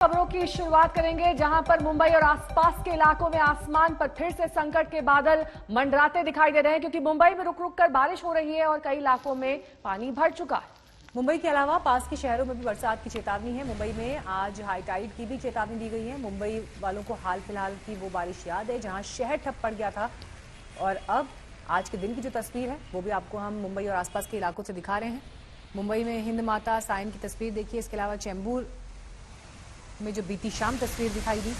खबरों की शुरुआत करेंगे जहां पर मुंबई और आसपास के इलाकों में आसमान पर फिर से संकट के बादल मंडराते दिखाई दे रहे हैं, क्योंकि मुंबई में रुक रुक कर बारिश हो रही है और कई इलाकों में पानी भर चुका है। मुंबई के अलावा पास के शहरों में भी बरसात की चेतावनी है। मुंबई में आज हाई टाइड की भी चेतावनी दी गई है। मुंबई वालों को हाल फिलहाल की वो बारिश याद है जहां शहर ठप पड़ गया था, और अब आज के दिन की जो तस्वीर है वो भी आपको हम मुंबई और आसपास के इलाकों से दिखा रहे हैं। मुंबई में हिंद माता साइन की तस्वीर देखिए। इसके अलावा चेंबूर में जो बीती शाम तस्वीर दिखाई दी,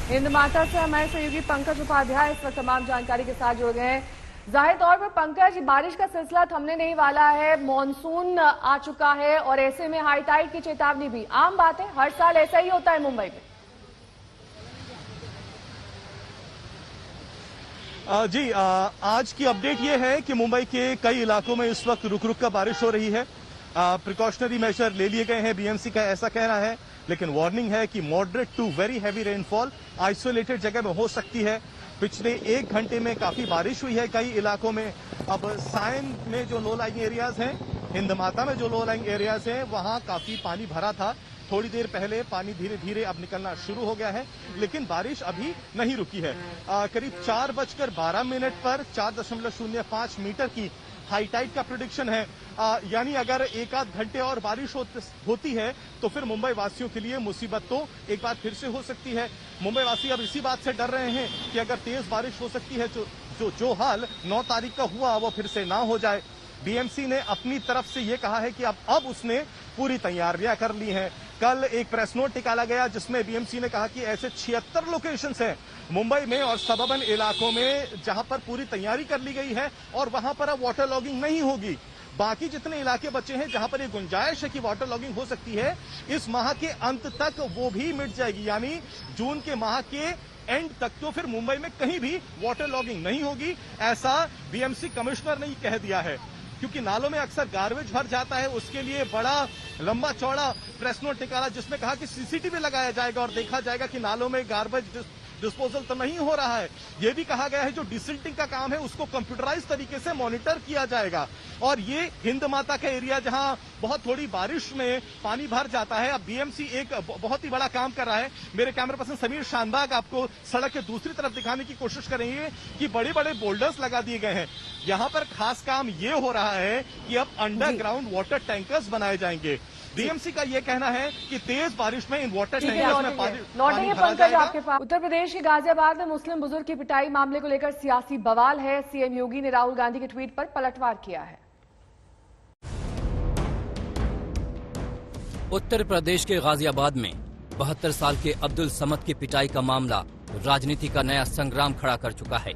हिंद माता से हमारे सहयोगी पंकज उपाध्याय इस वक्त तमाम जानकारी के साथ जुड़ गए हैं। जाहिर तौर पर पंकज, बारिश का सिलसिला थमने नहीं वाला है, मॉनसून आ चुका है और ऐसे में हाई टाइड की चेतावनी भी। आम बात है, हर साल ऐसा ही होता है मुंबई में। जी, आज की अपडेट ये है कि मुंबई के कई इलाकों में इस वक्त रुक रुक कर बारिश हो रही है। प्रिकॉशनरी मेजर ले लिए गए हैं, बीएमसी का ऐसा कहना है, लेकिन वार्निंग है कि moderate to very heavy rainfall isolated जगह में हो सकती है। पिछले 1 घंटे में काफी बारिश हुई है कई इलाकों में। अब साइन में जो लो लाइंग एरियाज हैं, हिंद माता में जो लो लाइंग एरियाज हैं, वहां काफी पानी भरा था। थोड़ी देर पहले पानी धीरे धीरे अब निकलना शुरू हो गया है, लेकिन बारिश अभी नहीं रुकी है। करीब 4:12 पर 4.05 मीटर की हाई टाइड का प्रेडिक्शन है। यानी अगर 1-8 घंटे और बारिश होती है तो फिर मुंबई वासियों के लिए मुसीबत तो एक बार फिर से हो सकती है। मुंबई वासी अब इसी बात से डर रहे हैं कि अगर तेज बारिश हो सकती है, जो हाल 9 तारीख का हुआ वो फिर से ना हो जाए। बीएमसी ने अपनी तरफ से ये कहा है कि अब उसने पूरी तैयारियां कर ली हैं। कल एक प्रेस नोट निकाला गया जिसमें बीएमसी ने कहा कि ऐसे 76 लोकेशंस हैं मुंबई में और सबअर्बन इलाकों में जहां पर पूरी तैयारी कर ली गई है और वहां पर अब वाटर लॉगिंग नहीं होगी। बाकी जितने इलाके बचे हैं जहां पर ये गुंजाइश है कि वाटर लॉगिंग हो सकती है, इस माह के अंत तक वो भी मिट जाएगी। यानी जून के माह के एंड तक तो फिर मुंबई में कहीं भी वाटर लॉगिंग नहीं होगी, ऐसा बीएमसी कमिश्नर ने कह दिया है। क्योंकि नालों में अक्सर गार्बेज भर जाता है, उसके लिए बड़ा लंबा चौड़ा प्रेस नोट निकाला जिसमें कहा कि सीसीटीवी लगाया जाएगा और देखा जाएगा कि नालों में गार्बेज डिस्पोजल तो नहीं हो रहा है। यह भी कहा गया है जो डिसिल्टिंग का काम है उसको कंप्यूटराइज तरीके से मॉनिटर किया जाएगा। और ये हिंद माता का एरिया जहां बहुत थोड़ी बारिश में पानी भर जाता है, अब बीएमसी एक बहुत ही बड़ा काम कर रहा है। मेरे कैमरा पर्सन समीर शानबाग आपको सड़क के दूसरी तरफ दिखाने की कोशिश करेंगे कि बड़े बड़े बोल्डर्स लगा दिए गए हैं। यहां पर खास काम ये हो रहा है कि अब अंडरग्राउंड वाटर टैंकर्स बनाए जाएंगे। बीएमसी का यह कहना है कि तेज बारिश में इन वाटर टैंकर्स में पानी भरा जाएगा। आपके पास उत्तर प्रदेश के गाजियाबाद में मुस्लिम बुजुर्ग की पिटाई मामले को लेकर सियासी बवाल है। सीएम योगी ने राहुल गांधी के ट्वीट पर पलटवार किया है। उत्तर प्रदेश के गाजियाबाद में 72 साल के अब्दुल समद की पिटाई का मामला राजनीति का नया संग्राम खड़ा कर चुका है।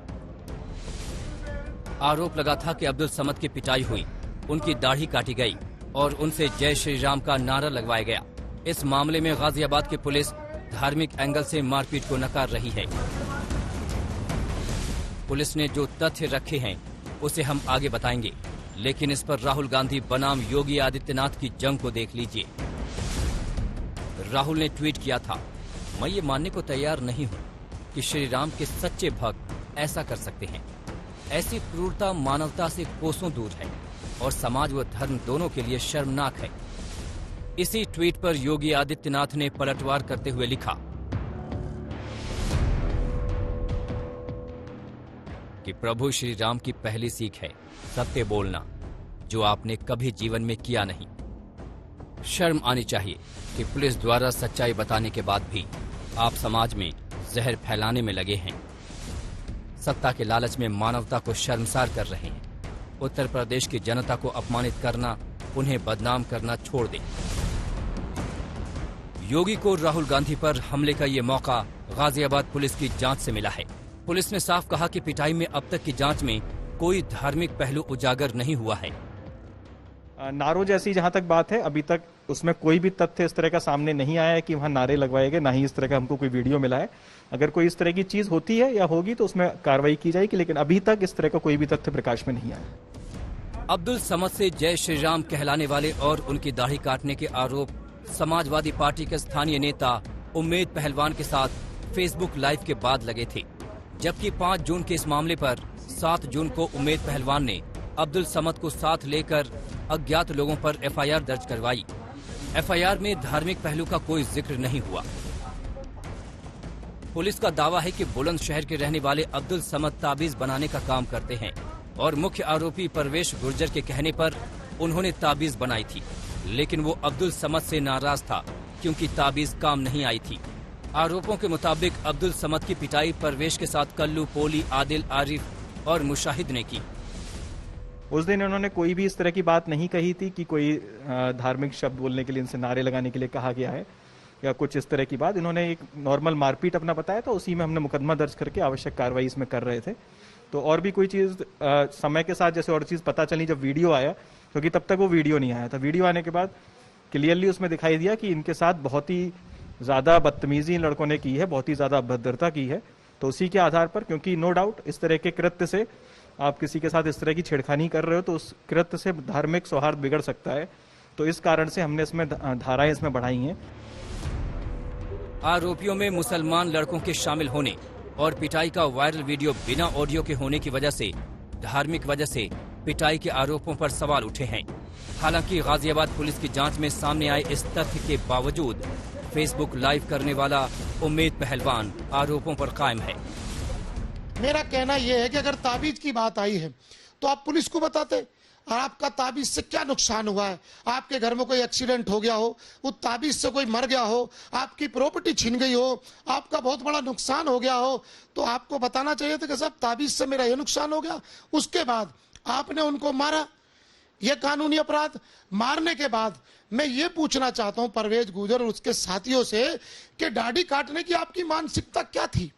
आरोप लगा था कि अब्दुल समद की पिटाई हुई, उनकी दाढ़ी काटी गई और उनसे जय श्री राम का नारा लगवाया गया। इस मामले में गाजियाबाद की पुलिस धार्मिक एंगल से मारपीट को नकार रही है। पुलिस ने जो तथ्य रखे हैं उसे हम आगे बताएंगे, लेकिन इस पर राहुल गांधी बनाम योगी आदित्यनाथ की जंग को देख लीजिए। राहुल ने ट्वीट किया था, मैं ये मानने को तैयार नहीं हूं कि श्री राम के सच्चे भक्त ऐसा कर सकते हैं। ऐसी क्रूरता मानवता से कोसों दूर है और समाज व धर्म दोनों के लिए शर्मनाक है। इसी ट्वीट पर योगी आदित्यनाथ ने पलटवार करते हुए लिखा कि प्रभु श्री राम की पहली सीख है सत्य बोलना, जो आपने कभी जीवन में किया नहीं। शर्म आनी चाहिए कि पुलिस द्वारा सच्चाई बताने के बाद भी आप समाज में जहर फैलाने में लगे हैं। सत्ता के लालच में मानवता को शर्मसार कर रहे हैं। उत्तर प्रदेश की जनता को अपमानित करना, उन्हें बदनाम करना छोड़ दें। योगी को राहुल गांधी पर हमले का ये मौका गाजियाबाद पुलिस की जांच से मिला है। पुलिस ने साफ कहा कि पिटाई में अब तक की जांच में कोई धार्मिक पहलू उजागर नहीं हुआ है। नारों जैसी जहां तक बात है, अभी तक उसमें कोई भी तथ्य इस तरह का सामने नहीं आया है कि वहां नारे लगवाए गए, ना ही इस तरह का हमको कोई वीडियो मिला है। अगर कोई इस तरह की चीज होती है या होगी तो उसमें कार्रवाई की जाएगी, लेकिन अभी तक इस तरह का कोई भी तथ्य प्रकाश में नहीं आया। अब्दुल समद से जय श्री राम कहलाने वाले और उनकी दाढ़ी काटने के आरोप समाजवादी पार्टी के स्थानीय नेता उम्मेद पहलवान के साथ फेसबुक लाइव के बाद लगे थे, जबकि 5 जून के इस मामले पर 7 जून को उम्मेद पहलवान ने अब्दुल समद को साथ लेकर अज्ञात लोगों पर एफआईआर दर्ज करवाई। एफआईआर में धार्मिक पहलू का कोई जिक्र नहीं हुआ। पुलिस का दावा है कि बुलंदशहर के रहने वाले अब्दुल समद ताबीज बनाने का काम करते हैं और मुख्य आरोपी परवेश गुर्जर के कहने पर उन्होंने ताबीज बनाई थी, लेकिन वो अब्दुल समद से नाराज था क्योंकि ताबीज काम नहीं आई थी। आरोपों के मुताबिक अब्दुल समद की पिटाई परवेश के साथ कल्लू, पोली, आदिल, आरिफ और मुशाहिद ने की। उस दिन उन्होंने कोई भी इस तरह की बात नहीं कही थी कि कोई धार्मिक शब्द बोलने के लिए, इनसे नारे लगाने के लिए कहा गया है या कुछ इस तरह की बात। इन्होंने एक नॉर्मल मारपीट अपना बताया था, उसी में हमने मुकदमा दर्ज करके आवश्यक कार्रवाई इसमें कर रहे थे। तो और भी कोई चीज़ समय के साथ जैसे और चीज़ पता चली जब वीडियो आया, क्योंकि तब तक वो वीडियो नहीं आया था। वीडियो आने के बाद क्लियरली उसमें दिखाई दिया कि इनके साथ बहुत ही ज़्यादा बदतमीजी इन लड़कों ने की है, बहुत ही ज़्यादा अभद्रता की है। तो उसी के आधार पर, क्योंकि नो डाउट इस तरह के कृत्य से आप किसी के साथ इस तरह की छेड़खानी कर रहे हो तो उस कृत्य से धार्मिक सौहार्द बिगड़ सकता है। तो इस कारण से हमने इसमें धाराएं इसमें बढ़ाई हैं। आरोपियों में मुसलमान लड़कों के शामिल होने और पिटाई का वायरल वीडियो बिना ऑडियो के होने की वजह से धार्मिक वजह से पिटाई के आरोपों पर सवाल उठे हैं। हालांकि गाजियाबाद पुलिस की जांच में सामने आए इस तथ्य के बावजूद फेसबुक लाइव करने वाला उम्मेद पहलवान आरोपों पर कायम है। मेरा कहना यह है कि अगर ताबीज की बात आई है तो आप पुलिस को बताते, आपका ताबीज से क्या नुकसान हुआ है। आपके घर में कोई एक्सीडेंट हो गया हो, उस ताबीज से कोई मर गया हो, आपकी प्रॉपर्टी छिन गई हो, आपका बहुत बड़ा नुकसान हो गया हो, तो आपको बताना चाहिए था कि साहब ताबीज से मेरा ये नुकसान हो गया। उसके बाद आपने उनको मारा, यह कानूनी अपराध। मारने के बाद मैं ये पूछना चाहता हूं परवेज गुर्जर और उसके साथियों से कि दाढ़ी काटने की आपकी मानसिकता क्या थी।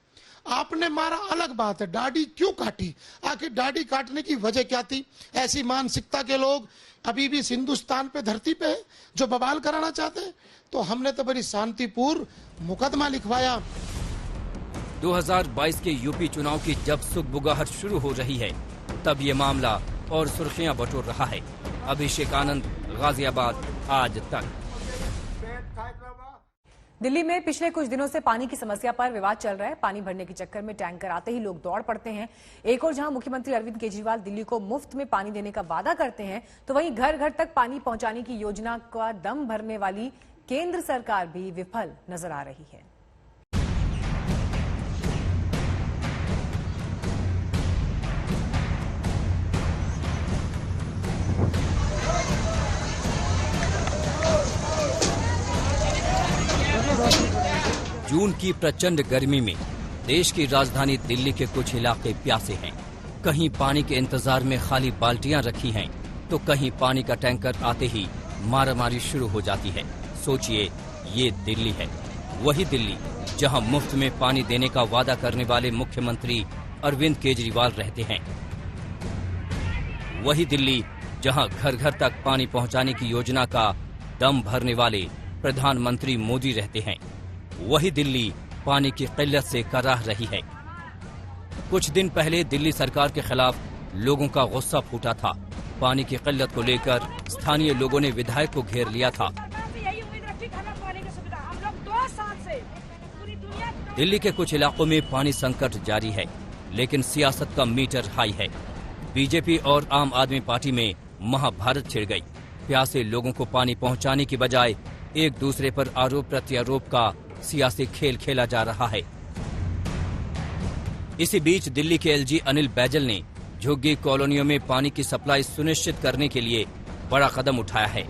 आपने मारा अलग बात है, दाढ़ी क्यों काटी, आखिर दाढ़ी काटने की वजह क्या थी। ऐसी मानसिकता के लोग अभी भी हिंदुस्तान पे, धरती पे है जो बवाल कराना चाहते हैं। तो हमने तो बड़ी शांतिपूर्ण मुकदमा लिखवाया। 2022 के यूपी चुनाव की जब सुगबुगाहट शुरू हो रही है तब ये मामला और सुर्खियां बटोर रहा है। अभिषेक आनंद, गाजियाबाद, आज तक। दिल्ली में पिछले कुछ दिनों से पानी की समस्या पर विवाद चल रहा है। पानी भरने के चक्कर में टैंकर आते ही लोग दौड़ पड़ते हैं। एक और जहां मुख्यमंत्री अरविंद केजरीवाल दिल्ली को मुफ्त में पानी देने का वादा करते हैं, तो वहीं घर घर तक पानी पहुंचाने की योजना का दम भरने वाली केंद्र सरकार भी विफल नजर आ रही है। जून की प्रचंड गर्मी में देश की राजधानी दिल्ली के कुछ इलाके प्यासे हैं। कहीं पानी के इंतजार में खाली बाल्टियां रखी हैं, तो कहीं पानी का टैंकर आते ही मारामारी शुरू हो जाती है। सोचिए, ये दिल्ली है, वही दिल्ली जहां मुफ्त में पानी देने का वादा करने वाले मुख्यमंत्री अरविंद केजरीवाल रहते हैं। वही दिल्ली जहां घर घर तक पानी पहुंचाने की योजना का दम भरने वाले प्रधानमंत्री मोदी रहते हैं। वही दिल्ली पानी की किल्लत से कराह रही है। कुछ दिन पहले दिल्ली सरकार के खिलाफ लोगों का गुस्सा फूटा था। पानी की किल्लत को लेकर स्थानीय लोगों ने विधायक को घेर लिया था। दिल्ली के कुछ इलाकों में पानी संकट जारी है, लेकिन सियासत का मीटर हाई है। बीजेपी और आम आदमी पार्टी में महाभारत छिड़ गई। प्यासे लोगों को पानी पहुंचाने की बजाय एक दूसरे पर आरोप प्रत्यारोप का सियासी खेल खेला जा रहा है। इसी बीच दिल्ली के एलजी अनिल बैजल ने झुग्गी कॉलोनियों में पानी की सप्लाई सुनिश्चित करने के लिए बड़ा कदम उठाया है।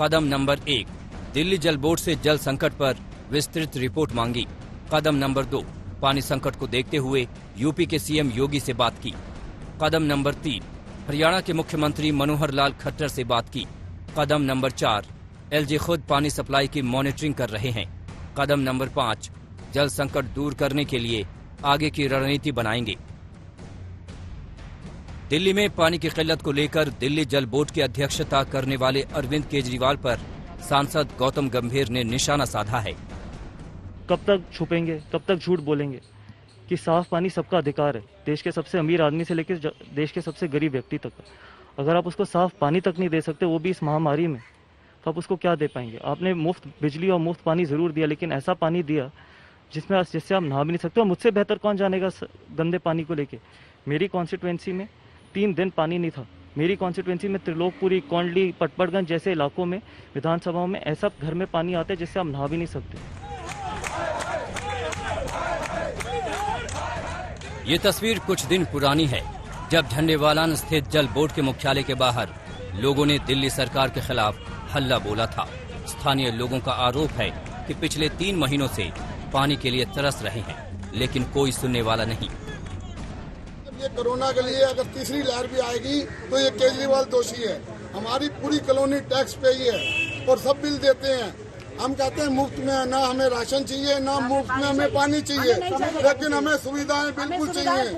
कदम नंबर 1, दिल्ली जल बोर्ड से जल संकट पर विस्तृत रिपोर्ट मांगी। कदम नंबर 2, पानी संकट को देखते हुए यूपी के सीएम योगी से बात की। कदम नंबर 3, हरियाणा के मुख्यमंत्री मनोहर लाल खट्टर से बात की। कदम नंबर 4, एलजी खुद पानी सप्लाई की मॉनिटरिंग कर रहे हैं। कदम नंबर 5, जल संकट दूर करने के लिए आगे की रणनीति बनाएंगे। दिल्ली में पानी की किल्लत को लेकर दिल्ली जल बोर्ड की अध्यक्षता करने वाले अरविंद केजरीवाल पर सांसद गौतम गंभीर ने निशाना साधा है। कब तक छुपेंगे, कब तक झूठ बोलेंगे कि साफ पानी सबका अधिकार है। देश के सबसे अमीर आदमी से लेकर देश के सबसे गरीब व्यक्ति तक, अगर आप उसको साफ पानी तक नहीं दे सकते, वो भी इस महामारी में, तो आप उसको क्या दे पाएंगे। आपने मुफ्त बिजली और मुफ्त पानी जरूर दिया, लेकिन ऐसा पानी दिया जिससे आप नहा भी नहीं सकते। और मुझसे बेहतर कौन जानेगा गंदे पानी को लेके। मेरी कॉन्स्टिट्यूएंसी में 3 दिन पानी नहीं था, मेरी कॉन्स्टिट्यूंसी में त्रिलोकपुरी, कौंडली, पटपड़गंज जैसे इलाकों में विधानसभाओं में ऐसा घर में पानी आता है जिससे आप नहा भी नहीं सकते। ये तस्वीर कुछ दिन पुरानी है, जब झंडेवालान स्थित जल बोर्ड के मुख्यालय के बाहर लोगों ने दिल्ली सरकार के खिलाफ हल्ला बोला था। स्थानीय लोगों का आरोप है कि पिछले 3 महीनों से पानी के लिए तरस रहे हैं, लेकिन कोई सुनने वाला नहीं। ये कोरोना के लिए अगर तीसरी लहर भी आएगी तो ये केजरीवाल दोषी है। हमारी पूरी कॉलोनी टैक्स पे ही है और सब बिल देते हैं। हम कहते हैं मुफ्त में ना हमें राशन चाहिए, ना मुफ्त में हमें पानी चाहिए, लेकिन हमें सुविधाएं बिल्कुल चाहिए।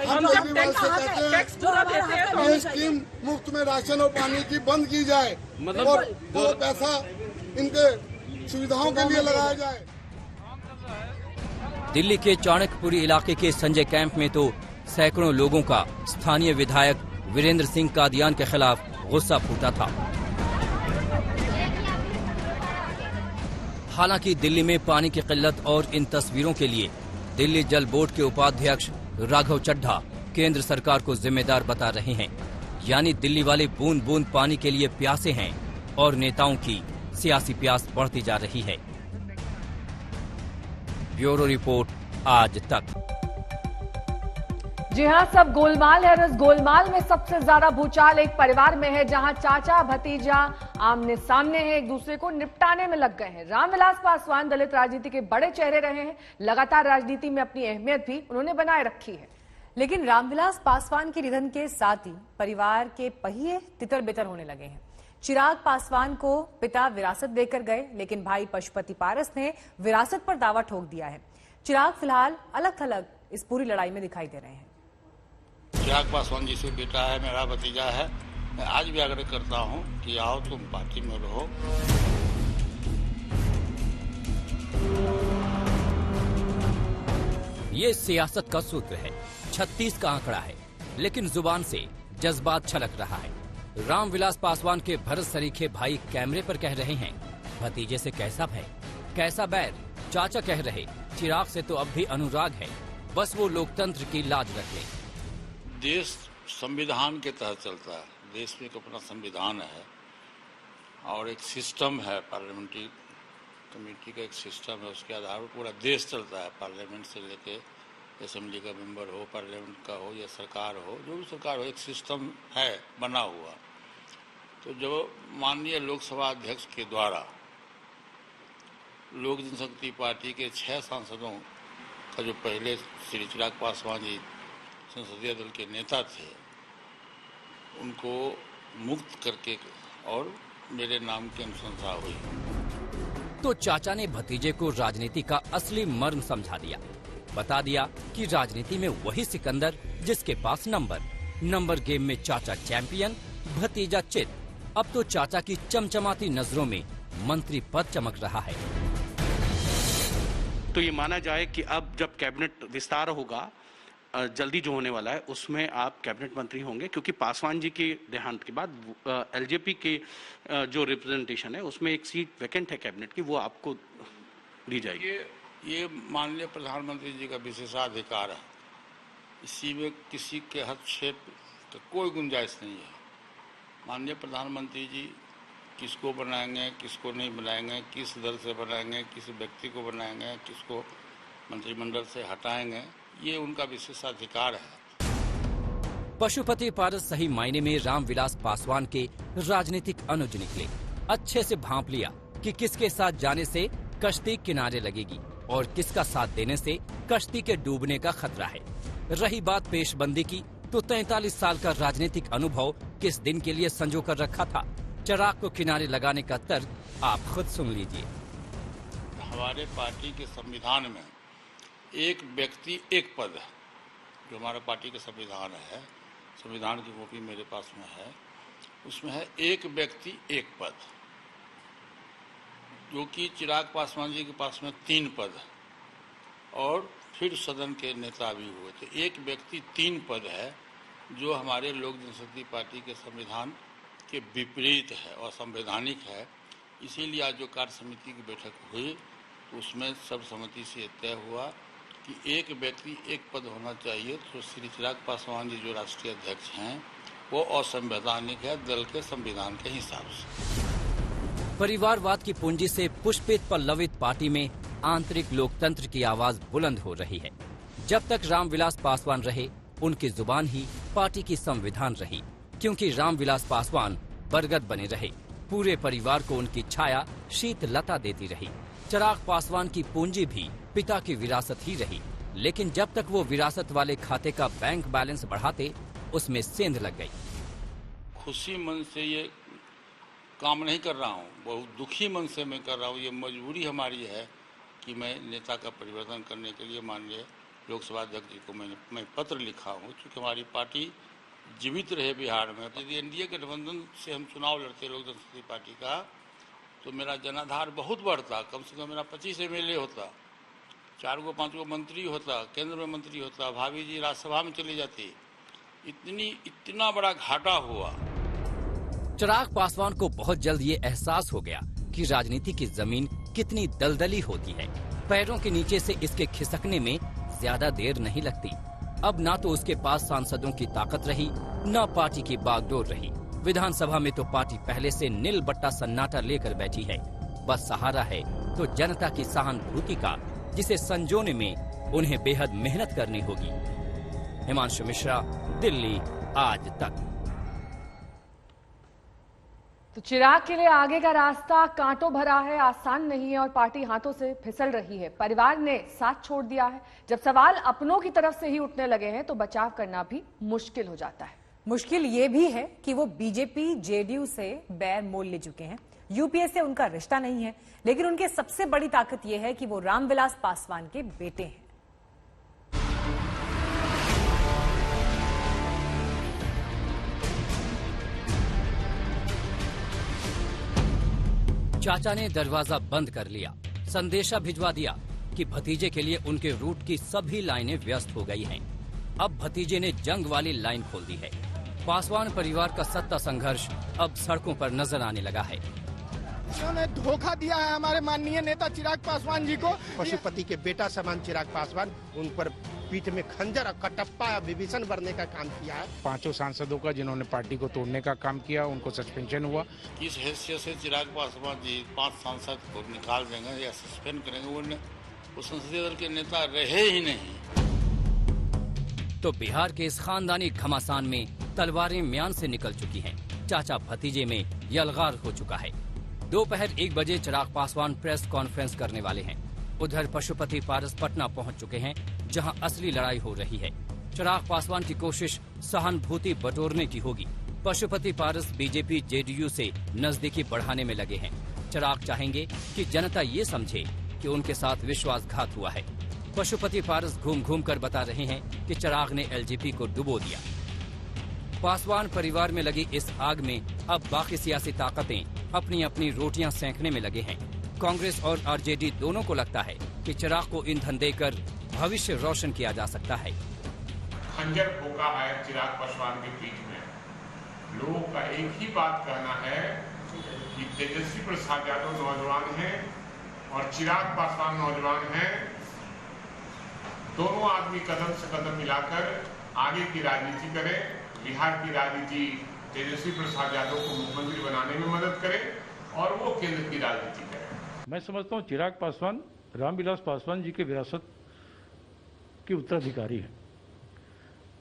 हम केजरीवाल से कहते हैं ये स्कीम मुफ्त में राशन और पानी की बंद की जाए और वो पैसा इनके सुविधाओं के लिए लगाया जाए। दिल्ली के चाणक्यपुरी इलाके के संजय कैंप में तो सैकड़ों लोगों का स्थानीय विधायक वीरेंद्र सिंह कादियान के खिलाफ गुस्सा फूटा था। हालांकि दिल्ली में पानी की किल्लत और इन तस्वीरों के लिए दिल्ली जल बोर्ड के उपाध्यक्ष राघव चड्ढा केंद्र सरकार को जिम्मेदार बता रहे हैं। यानी दिल्ली वाले बूंद बूंद पानी के लिए प्यासे हैं और नेताओं की सियासी प्यास बढ़ती जा रही है। ब्यूरो रिपोर्ट, आज तक। जी हां, सब गोलमाल है और इस गोलमाल में सबसे ज्यादा भूचाल एक परिवार में है, जहां चाचा भतीजा आमने सामने हैं, एक दूसरे को निपटाने में लग गए हैं। रामविलास पासवान दलित राजनीति के बड़े चेहरे रहे हैं, लगातार राजनीति में अपनी अहमियत भी उन्होंने बनाए रखी है। लेकिन रामविलास पासवान के निधन के साथ ही परिवार के पहिए तितर बितर होने लगे हैं। चिराग पासवान को पिता विरासत देकर गए, लेकिन भाई पशुपति पारस ने विरासत पर दावा ठोक दिया है। चिराग फिलहाल अलग थलग इस पूरी लड़ाई में दिखाई दे रहे हैं। चिराग पासवान जी से बेटा है, मेरा भतीजा है। मैं आज भी आग्रह करता हूं कि आओ तुम पार्टी में रहो। ये सियासत का सूत्र है, 36 का आंकड़ा है, लेकिन जुबान से जज्बात छलक रहा है। रामविलास पासवान के भरत सरीखे भाई कैमरे पर कह रहे हैं भतीजे से कैसा भय, कैसा बैर। चाचा कह रहे चिराग से तो अब भी अनुराग है, बस वो लोकतंत्र की लाज रख ले। देश संविधान के तहत चलता है। देश में एक अपना संविधान है और एक सिस्टम है, पार्लियामेंट्री कमेटी का एक सिस्टम है। उसके आधार पर पूरा देश चलता है। पार्लियामेंट से लेके असेंबली का मेंबर हो, पार्लियामेंट का हो या सरकार हो, जो भी सरकार हो, एक सिस्टम है बना हुआ। तो जो माननीय लोकसभा अध्यक्ष के द्वारा लोक जनशक्ति पार्टी के 6 सांसदों का जो पहले श्री चिराग पासवान जी संसदीय दल के नेता थे, उनको मुक्त करके और मेरे नाम की अनुशंसा हुई। तो चाचा ने भतीजे को राजनीति का असली मर्म समझा दिया, बता दिया कि राजनीति में वही सिकंदर जिसके पास नंबर गेम में चाचा चैंपियन, भतीजा चित। अब तो चाचा की चमचमाती नजरों में मंत्री पद चमक रहा है। तो ये माना जाए कि अब जब कैबिनेट विस्तार होगा जल्दी जो होने वाला है, उसमें आप कैबिनेट मंत्री होंगे, क्योंकि पासवान जी के देहांत के बाद एलजेपी के जो रिप्रेजेंटेशन है उसमें एक सीट वैकेंट है कैबिनेट की, वो आपको दी जाएगी। ये माननीय प्रधानमंत्री जी का विशेषाधिकार है। इसी में किसी के हस्तक्षेप का कोई गुंजाइश नहीं है। माननीय प्रधानमंत्री जी किसको बनाएंगे, किसको नहीं बनाएंगे, किस दल से बनाएंगे, किस व्यक्ति को बनाएंगे, किसको मंत्रिमंडल से हटाएंगे, ये उनका विशेषाधिकार है। पशुपति पारस सही मायने में रामविलास पासवान के राजनीतिक अनुज निकले। अच्छे से भांप लिया कि किसके साथ जाने से कश्ती किनारे लगेगी और किसका साथ देने से कश्ती के डूबने का खतरा है। रही बात पेशबंदी की, तो 43 साल का राजनीतिक अनुभव किस दिन के लिए संजो कर रखा था। चिराग को किनारे लगाने का तर्क आप खुद सुन लीजिए। हमारे पार्टी के संविधान में एक व्यक्ति एक पद है, जो हमारा पार्टी का संविधान है। संविधान की कॉपी मेरे पास में है, उसमें है एक व्यक्ति एक पद, जो कि चिराग पासवान जी के पास में 3 पद और फिर सदन के नेता भी हुए थे। एक व्यक्ति 3 पद है, जो हमारे लोक जनशक्ति पार्टी के संविधान के विपरीत है और संवैधानिक है। इसीलिए आज जो कार्य समिति की बैठक हुई, तो उसमें सर्वसम्मति से तय हुआ कि एक व्यक्ति एक पद होना चाहिए। तो श्री चिराग पासवान जी जो राष्ट्रीय अध्यक्ष हैं, वो असंवैधानिक है दल के संविधान के हिसाब से। परिवारवाद की पूंजी से पुष्पित पल्लवित पार्टी में आंतरिक लोकतंत्र की आवाज बुलंद हो रही है। जब तक रामविलास पासवान रहे, उनकी जुबान ही पार्टी की संविधान रही, क्योंकि रामविलास पासवान बरगद बने रहे। पूरे परिवार को उनकी छाया शीतलता देती रही। चिराग पासवान की पूंजी भी पिता की विरासत ही रही, लेकिन जब तक वो विरासत वाले खाते का बैंक बैलेंस बढ़ाते, उसमें सेंध लग गई। खुशी मन से ये काम नहीं कर रहा हूँ, बहुत दुखी मन से मैं कर रहा हूँ। ये मजबूरी हमारी है कि मैं नेता का परिवर्तन करने के लिए माननीय लोकसभा अध्यक्ष जी को मैं पत्र लिखा हूँ, क्योंकि हमारी पार्टी जीवित रहे बिहार में। यदि एनडीए गठबंधन से हम चुनाव लड़ते लोक जनशक्ति पार्टी का, तो मेरा जनाधार बहुत बढ़ता। कम से कम मेरा 25 MLA होता, 4-5 मंत्री होता, केंद्र में मंत्री होता, भाभी जी राज्यसभा में चली जाती। इतना बड़ा घाटा हुआ। चिराग पासवान को बहुत जल्द ये एहसास हो गया कि राजनीति की जमीन कितनी दलदली होती है। पैरों के नीचे से इसके खिसकने में ज्यादा देर नहीं लगती। अब ना तो उसके पास सांसदों की ताकत रही, न पार्टी की बागडोर रही। विधानसभा में तो पार्टी पहले से नील बट्टा सन्नाटा लेकर बैठी है। बस सहारा है तो जनता की सहानुभूति का, जिसे संजोने में उन्हें बेहद मेहनत करनी होगी। हिमांशु मिश्रा, दिल्ली आज तक। तो चिराग के लिए आगे का रास्ता कांटों भरा है, आसान नहीं है और पार्टी हाथों से फिसल रही है। परिवार ने साथ छोड़ दिया है। जब सवाल अपनों की तरफ से ही उठने लगे हैं तो बचाव करना भी मुश्किल हो जाता है। मुश्किल ये भी है कि वो बीजेपी जेडीयू से बैर मोल ले चुके हैं। यूपीए से उनका रिश्ता नहीं है, लेकिन उनके सबसे बड़ी ताकत यह है कि वो रामविलास पासवान के बेटे हैं। चाचा ने दरवाजा बंद कर लिया, संदेशा भिजवा दिया कि भतीजे के लिए उनके रूट की सभी लाइनें व्यस्त हो गई हैं। अब भतीजे ने जंग वाली लाइन खोल दी है। पासवान परिवार का सत्ता संघर्ष अब सड़कों पर नजर आने लगा है। उन्होंने धोखा दिया है हमारे माननीय नेता चिराग पासवान जी को। पशुपति के बेटा समान चिराग पासवान, उन पर पीठ में खंजर और कटप्पा विभीषण भरने का काम किया है। 5 सांसदों का जिन्होंने पार्टी को तोड़ने का काम किया, उनको सस्पेंशन हुआ। किस हैसियत से चिराग पासवान जी 5 सांसद को निकाल देंगे या सस्पेंड करेंगे? वो संसदीय दल के नेता रहे ही नहीं। तो बिहार के इस खानदानी घमासान में तलवारें म्यान से निकल चुकी हैं। चाचा भतीजे में यलगार हो चुका है। दोपहर 1 बजे चिराग पासवान प्रेस कॉन्फ्रेंस करने वाले हैं। उधर पशुपति पारस पटना पहुंच चुके हैं, जहां असली लड़ाई हो रही है। चिराग पासवान की कोशिश सहानुभूति बटोरने की होगी। पशुपति पारस बीजेपी जेडीयू से नजदीकी बढ़ाने में लगे हैं। चिराग चाहेंगे कि जनता ये समझे कि उनके साथ विश्वासघात हुआ है। पशुपति पारस घूम घूम कर बता रहे हैं कि चिराग ने एलजेपी को डुबो दिया। पासवान परिवार में लगी इस आग में अब बाकी सियासी ताकतें अपनी अपनी रोटियां सेंकने में लगे हैं। कांग्रेस और आरजेडी दोनों को लगता है कि चिराग को ईंधन देकर भविष्य रोशन किया जा सकता है। खंजर फूंका है चिराग पासवान के पीठ में। लोगों का एक ही बात कहना है कि तेजस्वी प्रसाद यादव नौजवान हैं और चिराग पासवान नौजवान हैं। दोनों आदमी कदम से कदम मिलाकर आगे की राजनीति करें। बिहार की राजनीति तेजस्वी प्रसाद यादव को मुख्यमंत्री बनाने में मदद करे और वो केंद्र की राजनीति करे। मैं समझता हूँ चिराग पासवान रामविलास पासवान जी के विरासत के उत्तराधिकारी हैं।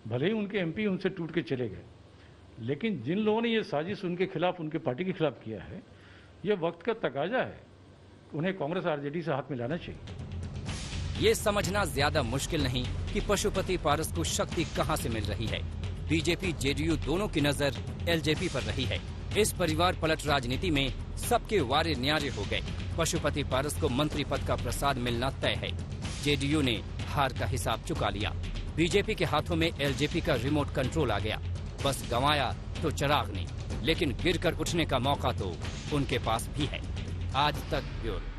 भले ही उनके एमपी उनसे टूट के चले गए, लेकिन जिन लोगों ने ये साजिश उनके खिलाफ, उनके पार्टी के खिलाफ किया है, ये वक्त का तकाजा है। उन्हें कांग्रेस आरजेडी से हाथ मिलाना चाहिए। ये समझना ज्यादा मुश्किल नहीं कि पशुपति पारस को शक्ति कहां से मिल रही है। बीजेपी जेडीयू दोनों की नजर एलजेपी पर रही है। इस परिवार पलट राजनीति में सबके वारे न्यारे हो गए। पशुपति पारस को मंत्री पद का प्रसाद मिलना तय है। जेडीयू ने हार का हिसाब चुका लिया। बीजेपी के हाथों में एलजेपी का रिमोट कंट्रोल आ गया। बस गंवाया तो चिराग ने, लेकिन गिरकर उठने का मौका तो उनके पास भी है। आज तक ब्यूरो।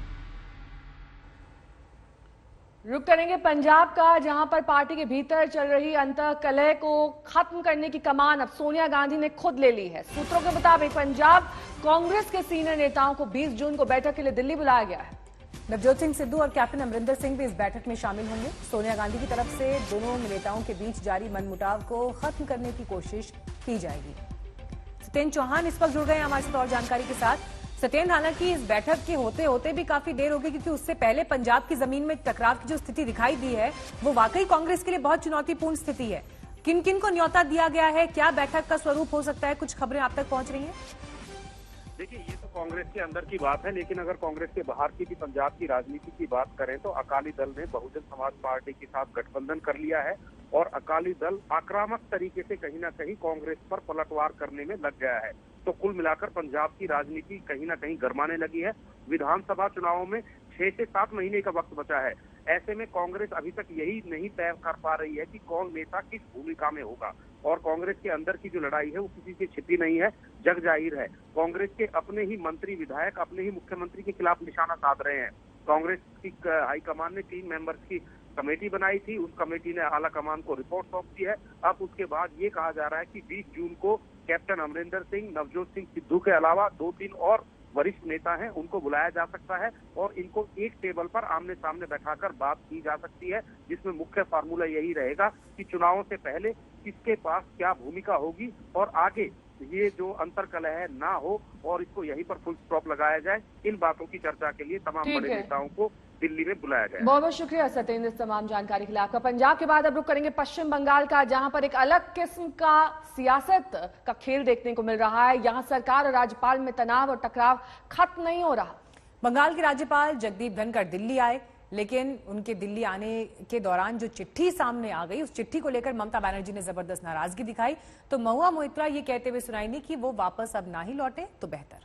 रुक करेंगे पंजाब का, जहां पर पार्टी के भीतर चल रही अंतःकलह को खत्म करने की कमान अब सोनिया गांधी ने खुद ले ली है। सूत्रों के मुताबिक पंजाब कांग्रेस के सीनियर नेताओं को 20 जून को बैठक के लिए दिल्ली बुलाया गया है। नवजोत सिंह सिद्धू और कैप्टन अमरिंदर सिंह भी इस बैठक में शामिल होंगे। सोनिया गांधी की तरफ से दोनों नेताओं के बीच जारी मनमुटाव को खत्म करने की कोशिश की जाएगी। सत्येंद्र चौहान इस वक्त जुड़ गए हैं हमारे साथ और जानकारी के साथ। सत्येंद्र, हालांकि इस बैठक के होते होते भी काफी देर हो गई, क्योंकि उससे पहले पंजाब की जमीन में टकराव की जो स्थिति दिखाई दी है वो वाकई कांग्रेस के लिए बहुत चुनौतीपूर्ण स्थिति है। किन किन को न्योता दिया गया है, क्या बैठक का स्वरूप हो सकता है, कुछ खबरें आप तक पहुंच रही हैं? देखिए, ये तो कांग्रेस के अंदर की बात है, लेकिन अगर कांग्रेस के बाहर की भी पंजाब की राजनीति की बात करें तो अकाली दल ने बहुजन समाज पार्टी के साथ गठबंधन कर लिया है और अकाली दल आक्रामक तरीके से कहीं ना कहीं कांग्रेस पर पलटवार करने में लग गया है। तो कुल मिलाकर पंजाब की राजनीति कहीं ना कहीं गरमाने लगी है। विधानसभा चुनावों में 6 से 7 महीने का वक्त बचा है। ऐसे में कांग्रेस अभी तक यही नहीं तय कर पा रही है कि कौन नेता किस भूमिका में होगा, और कांग्रेस के अंदर की जो लड़ाई है वो किसी से छिपी नहीं है, जग जाहिर है। कांग्रेस के अपने ही मंत्री विधायक अपने ही मुख्यमंत्री के खिलाफ निशाना साध रहे हैं। कांग्रेस की हाईकमान ने 3 मेंबर्स की कमेटी बनाई थी, उस कमेटी ने आला कमान को रिपोर्ट सौंप दी है। अब उसके बाद ये कहा जा रहा है कि 20 जून को कैप्टन अमरिंदर सिंह, नवजोत सिंह सिद्धू के अलावा 2-3 और वरिष्ठ नेता हैं, उनको बुलाया जा सकता है और इनको एक टेबल पर आमने सामने बैठाकर बात की जा सकती है, जिसमें मुख्य फार्मूला यही रहेगा कि चुनावों से पहले किसके पास क्या भूमिका होगी और आगे ये जो अंतरकलह है ना हो और इसको यहीं पर फुल स्टॉप लगाया जाए। इन बातों की चर्चा के लिए तमाम बड़े नेताओं को दिल्ली में बुलाया गया। बहुत बहुत शुक्रिया सत्येंद्र, इस तमाम जानकारी के लिए आपका। पंजाब के बाद अब रुक करेंगे पश्चिम बंगाल का, जहां पर एक अलग किस्म का सियासत का खेल देखने को मिल रहा है। यहां सरकार और राज्यपाल में तनाव और टकराव खत्म नहीं हो रहा। बंगाल के राज्यपाल जगदीप धनखड़ दिल्ली आए, लेकिन उनके दिल्ली आने के दौरान जो चिट्ठी सामने आ गई, उस चिट्ठी को लेकर ममता बनर्जी ने जबरदस्त नाराजगी दिखाई। तो महुआ मोइत्रा ये कहते हुए सुनाई दी कि वो वापस अब ना ही लौटे तो बेहतर।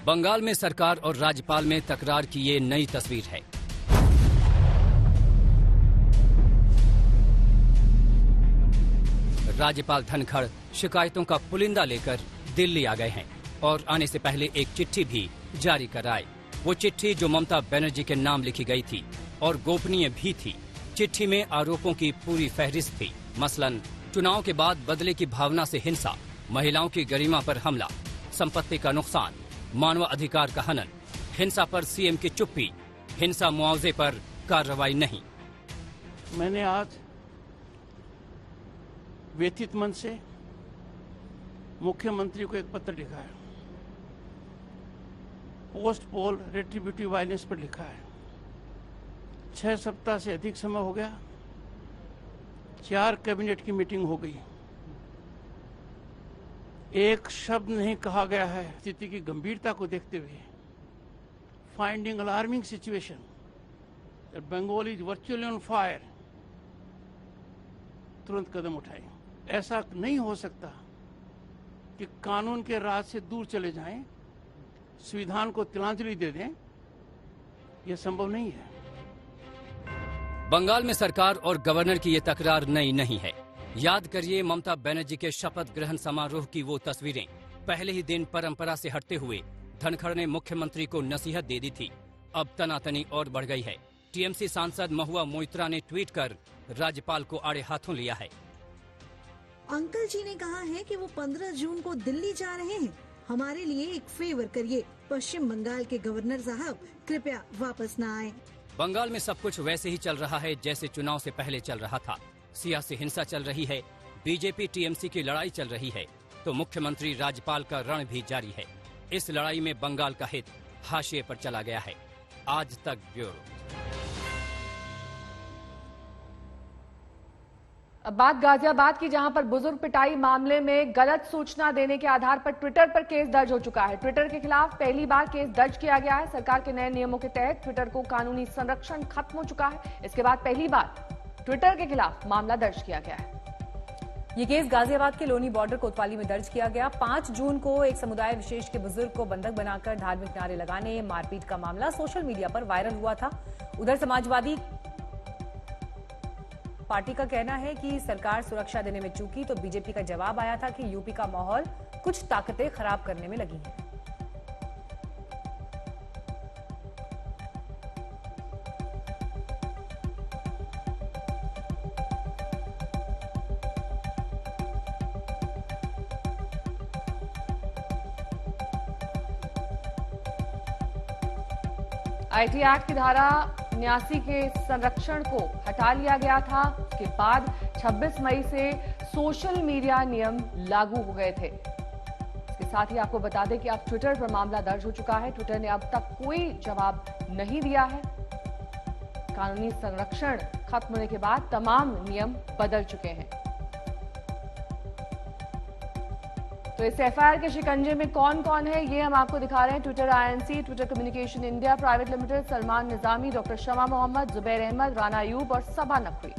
बंगाल में सरकार और राज्यपाल में तकरार की ये नई तस्वीर है। राज्यपाल धनखड़ शिकायतों का पुलिंदा लेकर दिल्ली आ गए हैं और आने से पहले एक चिट्ठी भी जारी कराए। वो चिट्ठी जो ममता बनर्जी के नाम लिखी गई थी और गोपनीय भी थी। चिट्ठी में आरोपों की पूरी फहरिस्त थी, मसलन चुनाव के बाद बदले की भावना से हिंसा, महिलाओं की गरिमा पर हमला, संपत्ति का नुकसान, मानव अधिकार का हनन, हिंसा पर सीएम की चुप्पी, हिंसा मुआवजे पर कार्रवाई नहीं। मैंने आज व्यथित मन से मुख्यमंत्री को एक पत्र लिखा है। पोस्ट पोल रेट्रिब्यूटिव वायलेंस पर लिखा है। 6 सप्ताह से अधिक समय हो गया, 4 कैबिनेट की मीटिंग हो गई, एक शब्द नहीं कहा गया है। स्थिति की गंभीरता को देखते हुए finding alarming situation that Bengal is virtually on fire, तुरंत कदम उठाएं। ऐसा नहीं हो सकता कि कानून के राज से दूर चले जाएं, संविधान को तिलांजलि दे दें, यह संभव नहीं है। बंगाल में सरकार और गवर्नर की ये तकरार नई नहीं है। याद करिए ममता बनर्जी के शपथ ग्रहण समारोह की वो तस्वीरें। पहले ही दिन परंपरा से हटते हुए धनखड़ ने मुख्यमंत्री को नसीहत दे दी थी। अब तनातनी और बढ़ गई है। टीएमसी सांसद महुआ मोइत्रा ने ट्वीट कर राज्यपाल को आड़े हाथों लिया है। अंकल जी ने कहा है कि वो 15 जून को दिल्ली जा रहे हैं। हमारे लिए एक फेवर करिए, पश्चिम बंगाल के गवर्नर साहब कृपया वापस न आए। बंगाल में सब कुछ वैसे ही चल रहा है जैसे चुनाव से पहले चल रहा था। सियासी हिंसा चल रही है, बीजेपी टीएमसी की लड़ाई चल रही है, तो मुख्यमंत्री राज्यपाल का रण भी जारी है। इस लड़ाई में बंगाल का हित हाशिए पर चला गया है। आज तक ब्यूरो। अब बात गाजियाबाद की, जहां पर बुजुर्ग पिटाई मामले में गलत सूचना देने के आधार पर ट्विटर पर केस दर्ज हो चुका है। ट्विटर के खिलाफ पहली बार केस दर्ज किया गया है। सरकार के नए नियमों के तहत ट्विटर को कानूनी संरक्षण खत्म हो चुका है। इसके बाद पहली बार ट्विटर के खिलाफ मामला दर्ज किया गया है। ये केस गाजियाबाद के लोनी बॉर्डर कोतवाली में दर्ज किया गया। 5 जून को एक समुदाय विशेष के बुजुर्ग को बंधक बनाकर धार्मिक नारे लगाने, मारपीट का मामला सोशल मीडिया पर वायरल हुआ था। उधर समाजवादी पार्टी का कहना है कि सरकार सुरक्षा देने में चूकी, तो बीजेपी का जवाब आया था कि यूपी का माहौल कुछ ताकतें खराब करने में लगी हैं। आईटी एक्ट की धारा 89 के संरक्षण को हटा लिया गया था। उसके बाद 26 मई से सोशल मीडिया नियम लागू हो गए थे। इसके साथ ही आपको बता दें कि अब ट्विटर पर मामला दर्ज हो चुका है। ट्विटर ने अब तक कोई जवाब नहीं दिया है। कानूनी संरक्षण खत्म होने के बाद तमाम नियम बदल चुके हैं। तो इस एफआईआर के शिकंजे में कौन कौन है ये हम आपको दिखा रहे हैं। Twitter Inc, Twitter communication India private limited, Salman Nizami, doctor Shama Mohammed, Zubair Ahmed, Rana Ayyub और सबा नकवी।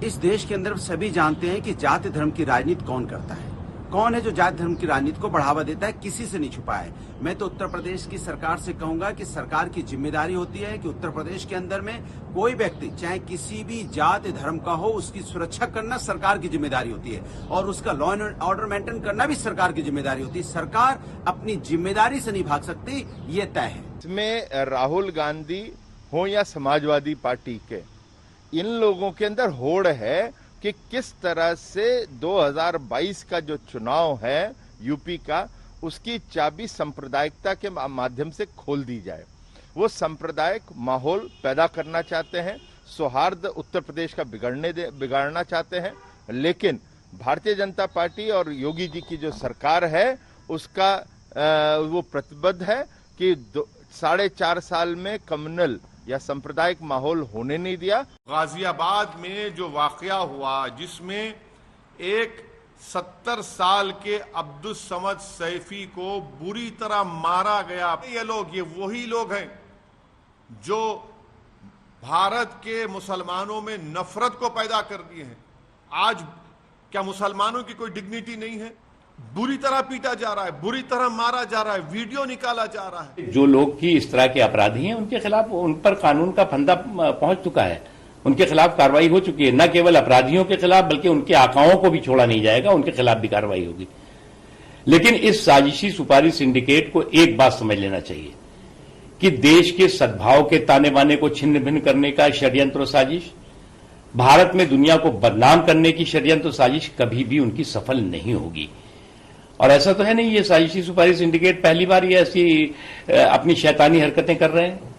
इस देश के अंदर सभी जानते हैं कि जाति धर्म की राजनीति कौन करता है, कौन है जो जाति धर्म की राजनीति को बढ़ावा देता है, किसी से नहीं छुपा है। मैं तो उत्तर प्रदेश की सरकार से कहूंगा कि सरकार की जिम्मेदारी होती है कि उत्तर प्रदेश के अंदर में कोई व्यक्ति चाहे किसी भी जाति धर्म का हो, उसकी सुरक्षा करना सरकार की जिम्मेदारी होती है और उसका लॉ एंड ऑर्डर मेंटेन करना भी सरकार की जिम्मेदारी होती है। सरकार अपनी जिम्मेदारी से नहीं भाग सकती, ये तय है। इसमें राहुल गांधी हो या समाजवादी पार्टी के, इन लोगों के अंदर होड़ है कि किस तरह से 2022 का जो चुनाव है यूपी का, उसकी चाबी सांप्रदायिकता के माध्यम से खोल दी जाए। वो सांप्रदायिक माहौल पैदा करना चाहते हैं, सौहार्द उत्तर प्रदेश का बिगाड़ना चाहते हैं। लेकिन भारतीय जनता पार्टी और योगी जी की जो सरकार है उसका वो प्रतिबद्ध है कि 4.5 साल में कम्युनल या सांप्रदायिक माहौल होने नहीं दिया। गाजियाबाद में जो वाकया हुआ जिसमें एक 70 साल के अब्दुल समद सैफी को बुरी तरह मारा गया, ये वही लोग हैं जो भारत के मुसलमानों में नफरत को पैदा कर दिए हैं। आज क्या मुसलमानों की कोई डिग्निटी नहीं है? बुरी तरह पीटा जा रहा है, बुरी तरह मारा जा रहा है, वीडियो निकाला जा रहा है। जो लोग की इस तरह के अपराधी हैं उनके खिलाफ, उन पर कानून का फंदा पहुंच चुका है, उनके खिलाफ कार्रवाई हो चुकी है। न केवल अपराधियों के खिलाफ बल्कि उनके आकाओं को भी छोड़ा नहीं जाएगा, उनके खिलाफ भी कार्रवाई होगी। लेकिन इस साजिशी सुपारी सिंडिकेट को एक बात समझ लेना चाहिए कि देश के सद्भाव के ताने बाने को छिन्न भिन्न करने का षड्यंत्र साजिश, भारत में दुनिया को बदनाम करने की षड्यंत्र साजिश कभी भी उनकी सफल नहीं होगी। और ऐसा तो है नहीं ये साजिशी सुपारी सिंडिकेट पहली बार ये ऐसी अपनी शैतानी हरकतें कर रहे हैं।